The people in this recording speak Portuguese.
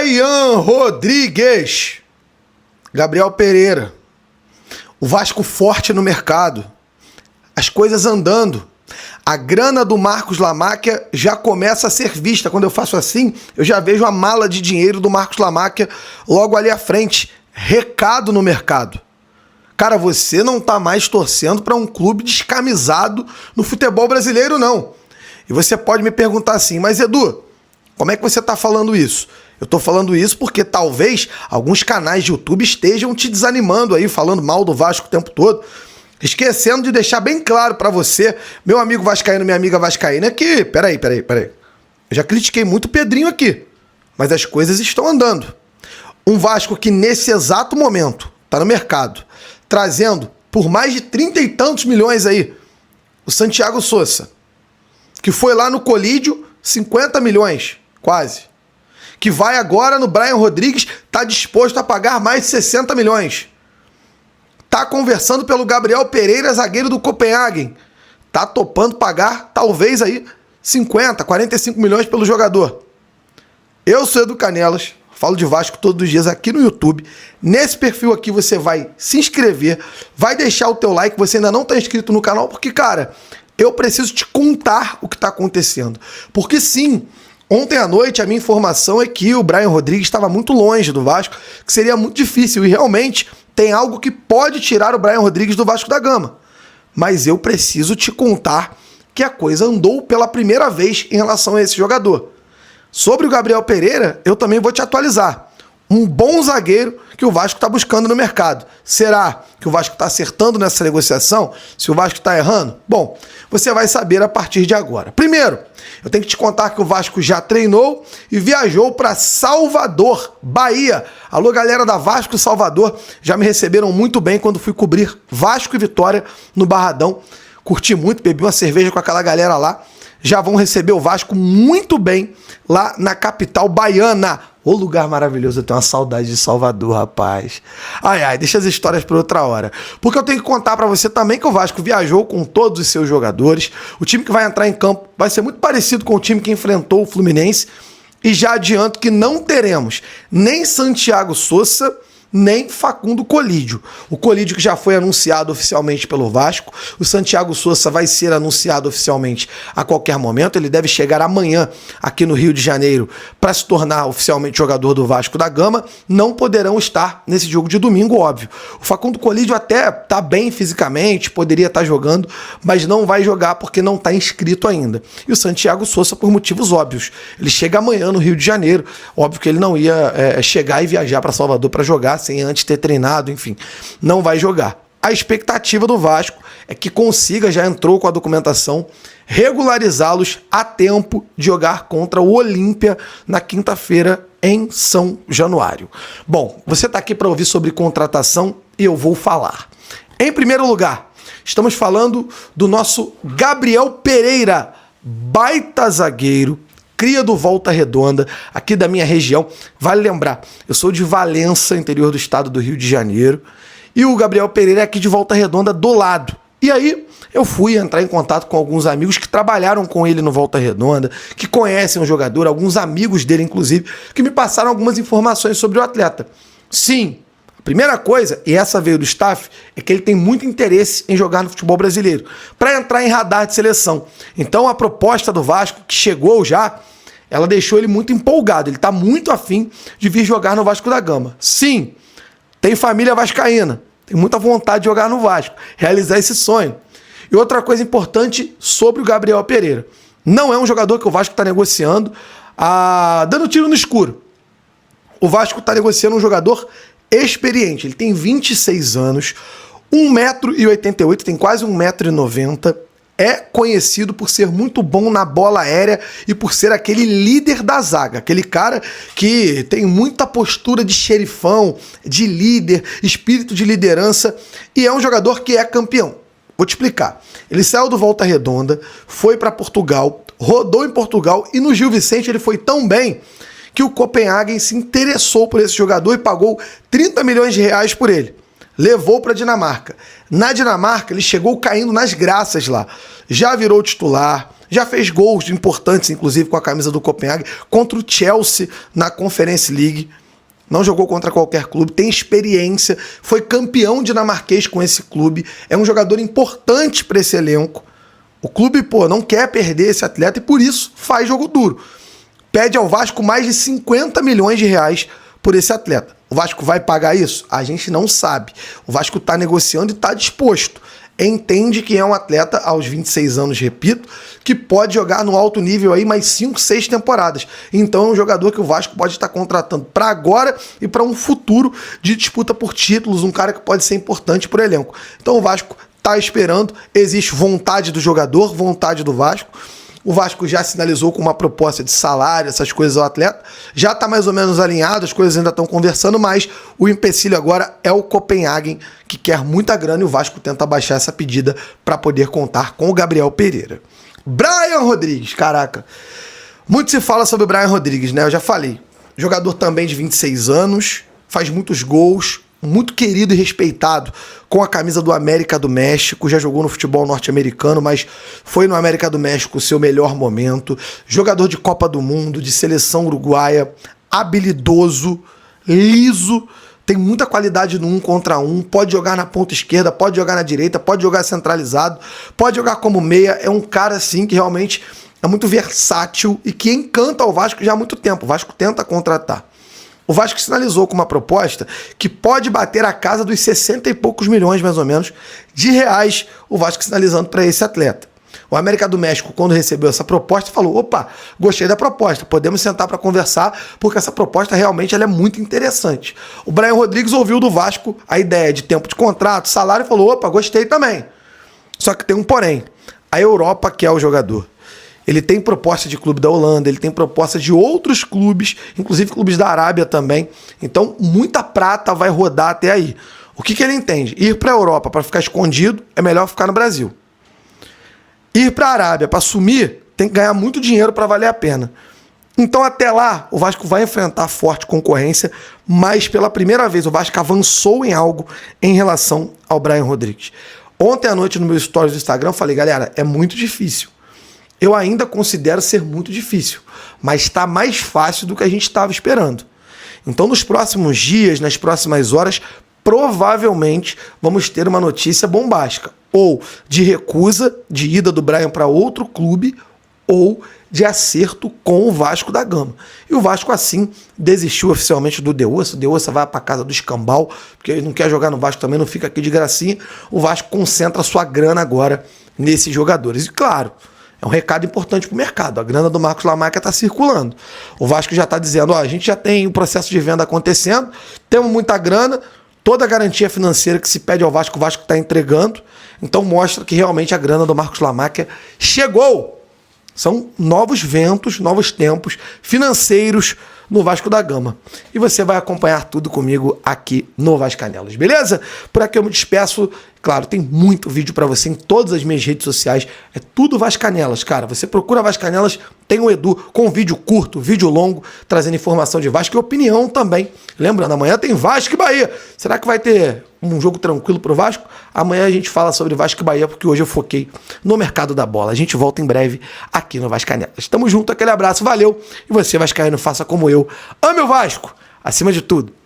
Brian Rodrigues, Gabriel Pereira, o Vasco forte no mercado, as coisas andando, a grana do Marcos Lamáquia já começa a ser vista. Quando eu faço assim, eu já vejo a mala de dinheiro do Marcos Lamáquia logo ali à frente. Recado no mercado. Cara, você não tá mais torcendo para um clube descamisado no futebol brasileiro, não. E você pode me perguntar assim, mas Edu, como é que você tá falando isso? Eu tô falando isso porque talvez alguns canais de YouTube estejam te desanimando aí, falando mal do Vasco o tempo todo, esquecendo de deixar bem claro pra você, meu amigo vascaíno, minha amiga vascaína, que... Peraí. Eu já critiquei muito o Pedrinho aqui, mas as coisas estão andando. Um Vasco que nesse exato momento tá no mercado, trazendo por mais de 30 e tantos milhões aí, o Santiago Sousa, que foi lá no Colídio, 50 milhões, quase. Que vai agora no Brian Rodrigues, tá disposto a pagar mais de 60 milhões. Tá conversando pelo Gabriel Pereira, zagueiro do Copenhagen. Tá topando pagar, talvez aí, 50, 45 milhões pelo jogador. Eu sou Edu Canelas, falo de Vasco todos os dias aqui no YouTube. Nesse perfil aqui você vai se inscrever, vai deixar o teu like, você ainda não tá inscrito no canal, porque, cara, eu preciso te contar o que tá acontecendo. Porque sim, ontem à noite a minha informação é que o Brian Rodrigues estava muito longe do Vasco, que seria muito difícil, e realmente tem algo que pode tirar o Brian Rodrigues do Vasco da Gama. Mas eu preciso te contar que a coisa andou pela primeira vez em relação a esse jogador. Sobre o Gabriel Pereira, eu também vou te atualizar. Um bom zagueiro que o Vasco está buscando no mercado. Será que o Vasco está acertando nessa negociação? Se o Vasco está errando? Bom, você vai saber a partir de agora. Primeiro, eu tenho que te contar que o Vasco já treinou e viajou para Salvador, Bahia. Alô, galera da Vasco e Salvador, já me receberam muito bem quando fui cobrir Vasco e Vitória no Barradão. Curti muito, bebi uma cerveja com aquela galera lá. Já vão receber o Vasco muito bem lá na capital baiana. Ô lugar maravilhoso, eu tenho uma saudade de Salvador, rapaz. Ai, deixa as histórias para outra hora. Porque eu tenho que contar para você também que o Vasco viajou com todos os seus jogadores. O time que vai entrar em campo vai ser muito parecido com o time que enfrentou o Fluminense. E já adianto que não teremos nem Santiago Sousa, nem Facundo Colídio. O Colídio que já foi anunciado oficialmente pelo Vasco. O Santiago Sousa vai ser anunciado oficialmente a qualquer momento. Ele deve chegar amanhã aqui no Rio de Janeiro para se tornar oficialmente jogador do Vasco da Gama. Não poderão estar nesse jogo de domingo, óbvio. O Facundo Colídio até tá bem fisicamente, poderia estar jogando, mas não vai jogar porque não está inscrito ainda. E o Santiago Sousa por motivos óbvios. Ele chega amanhã no Rio de Janeiro. Óbvio que ele não ia chegar e viajar para Salvador para jogar sem antes ter treinado, enfim, não vai jogar. A expectativa do Vasco é que consiga, já entrou com a documentação, regularizá-los a tempo de jogar contra o Olímpia na quinta-feira em São Januário. Bom, você está aqui para ouvir sobre contratação e eu vou falar. Em primeiro lugar, estamos falando do nosso Gabriel Pereira, baita zagueiro, cria do Volta Redonda, aqui da minha região. Vale lembrar, eu sou de Valença, interior do estado do Rio de Janeiro, e o Gabriel Pereira é aqui de Volta Redonda, do lado. E aí, eu fui entrar em contato com alguns amigos que trabalharam com ele no Volta Redonda, que conhecem o jogador, alguns amigos dele, inclusive, que me passaram algumas informações sobre o atleta. Sim, a primeira coisa, e essa veio do staff, é que ele tem muito interesse em jogar no futebol brasileiro, para entrar em radar de seleção. Então, a proposta do Vasco, que chegou já, ela deixou ele muito empolgado. Ele está muito afim de vir jogar no Vasco da Gama. Sim, tem família vascaína, tem muita vontade de jogar no Vasco, realizar esse sonho. E outra coisa importante sobre o Gabriel Pereira. Não é um jogador que o Vasco está negociando, dando tiro no escuro. O Vasco está negociando um jogador experiente. Ele tem 26 anos, 1,88 m, tem quase 1,90 m. É conhecido por ser muito bom na bola aérea e por ser aquele líder da zaga, aquele cara que tem muita postura de xerifão, de líder, espírito de liderança, e é um jogador que é campeão. Vou te explicar. Ele saiu do Volta Redonda, foi para Portugal, rodou em Portugal e no Gil Vicente ele foi tão bem que o Copenhagen se interessou por esse jogador e pagou 30 milhões de reais por ele. levou para a Dinamarca. Na Dinamarca, ele chegou caindo nas graças lá. Já virou titular, já fez gols importantes, inclusive com a camisa do Copenhague, contra o Chelsea na Conference League. Não jogou contra qualquer clube, tem experiência, foi campeão dinamarquês com esse clube, é um jogador importante para esse elenco. O clube, não quer perder esse atleta e por isso faz jogo duro. Pede ao Vasco mais de 50 milhões de reais por esse atleta. O Vasco vai pagar isso? A gente não sabe. O Vasco está negociando e está disposto. Entende que é um atleta aos 26 anos, repito, que pode jogar no alto nível aí mais 5, 6 temporadas. Então é um jogador que o Vasco pode estar contratando para agora e para um futuro de disputa por títulos, um cara que pode ser importante para o elenco. Então o Vasco está esperando, existe vontade do jogador, vontade do Vasco. O Vasco já sinalizou com uma proposta de salário, essas coisas ao atleta. Já está mais ou menos alinhado, as coisas ainda estão conversando, mas o empecilho agora é o Copenhagen, que quer muita grana e o Vasco tenta baixar essa pedida para poder contar com o Gabriel Pereira. Brian Rodrigues, caraca. Muito se fala sobre o Brian Rodrigues, né? Eu já falei. Jogador também de 26 anos, faz muitos gols, muito querido e respeitado com a camisa do América do México, já jogou no futebol norte-americano, mas foi no América do México o seu melhor momento, jogador de Copa do Mundo, de seleção uruguaia, habilidoso, liso, tem muita qualidade no 1 contra 1, pode jogar na ponta esquerda, pode jogar na direita, pode jogar centralizado, pode jogar como meia, é um cara assim que realmente é muito versátil e que encanta o Vasco já há muito tempo. O Vasco tenta contratar. O Vasco sinalizou com uma proposta que pode bater a casa dos 60 e poucos milhões, mais ou menos, de reais, o Vasco sinalizando para esse atleta. O América do México, quando recebeu essa proposta, falou, opa, gostei da proposta, podemos sentar para conversar, porque essa proposta realmente ela é muito interessante. O Brian Rodrigues ouviu do Vasco a ideia de tempo de contrato, salário, e falou, opa, gostei também. Só que tem um porém, a Europa quer o jogador. Ele tem proposta de clube da Holanda, ele tem proposta de outros clubes, inclusive clubes da Arábia também. Então, muita prata vai rodar até aí. O que ele entende? Ir para a Europa para ficar escondido é melhor ficar no Brasil. Ir para a Arábia para sumir tem que ganhar muito dinheiro para valer a pena. Então, até lá, o Vasco vai enfrentar forte concorrência, mas pela primeira vez o Vasco avançou em algo em relação ao Brian Rodrigues. Ontem à noite, no meu stories do Instagram, eu falei, galera, é muito difícil. Eu ainda considero ser muito difícil, mas está mais fácil do que a gente estava esperando. Então, nos próximos dias, nas próximas horas, provavelmente vamos ter uma notícia bombástica. Ou de recusa, de ida do Brian para outro clube, ou de acerto com o Vasco da Gama. E o Vasco, assim, desistiu oficialmente do Deossa. O Deossa vai para casa do Escambau, porque ele não quer jogar no Vasco também, não fica aqui de gracinha. O Vasco concentra sua grana agora nesses jogadores. E claro, é um recado importante para o mercado. A grana do Marcos Lamáquia está circulando. O Vasco já está dizendo, a gente já tem o processo de venda acontecendo, temos muita grana, toda a garantia financeira que se pede ao Vasco, o Vasco está entregando. Então mostra que realmente a grana do Marcos Lamáquia chegou. São novos ventos, novos tempos financeiros no Vasco da Gama. E você vai acompanhar tudo comigo aqui no Vascanelas, beleza? Por aqui eu me despeço. Claro, tem muito vídeo para você em todas as minhas redes sociais. É tudo Vascanelas, cara. Você procura Vascanelas, tem o Edu com vídeo curto, vídeo longo, trazendo informação de Vasco e opinião também. Lembrando, amanhã tem Vasco e Bahia. Será que vai ter um jogo tranquilo pro Vasco? Amanhã a gente fala sobre Vasco e Bahia, porque hoje eu foquei no mercado da bola. A gente volta em breve aqui no Vascanelas. Tamo junto, aquele abraço, valeu. E você, vascaíno, faça como eu. Ame o Vasco, acima de tudo.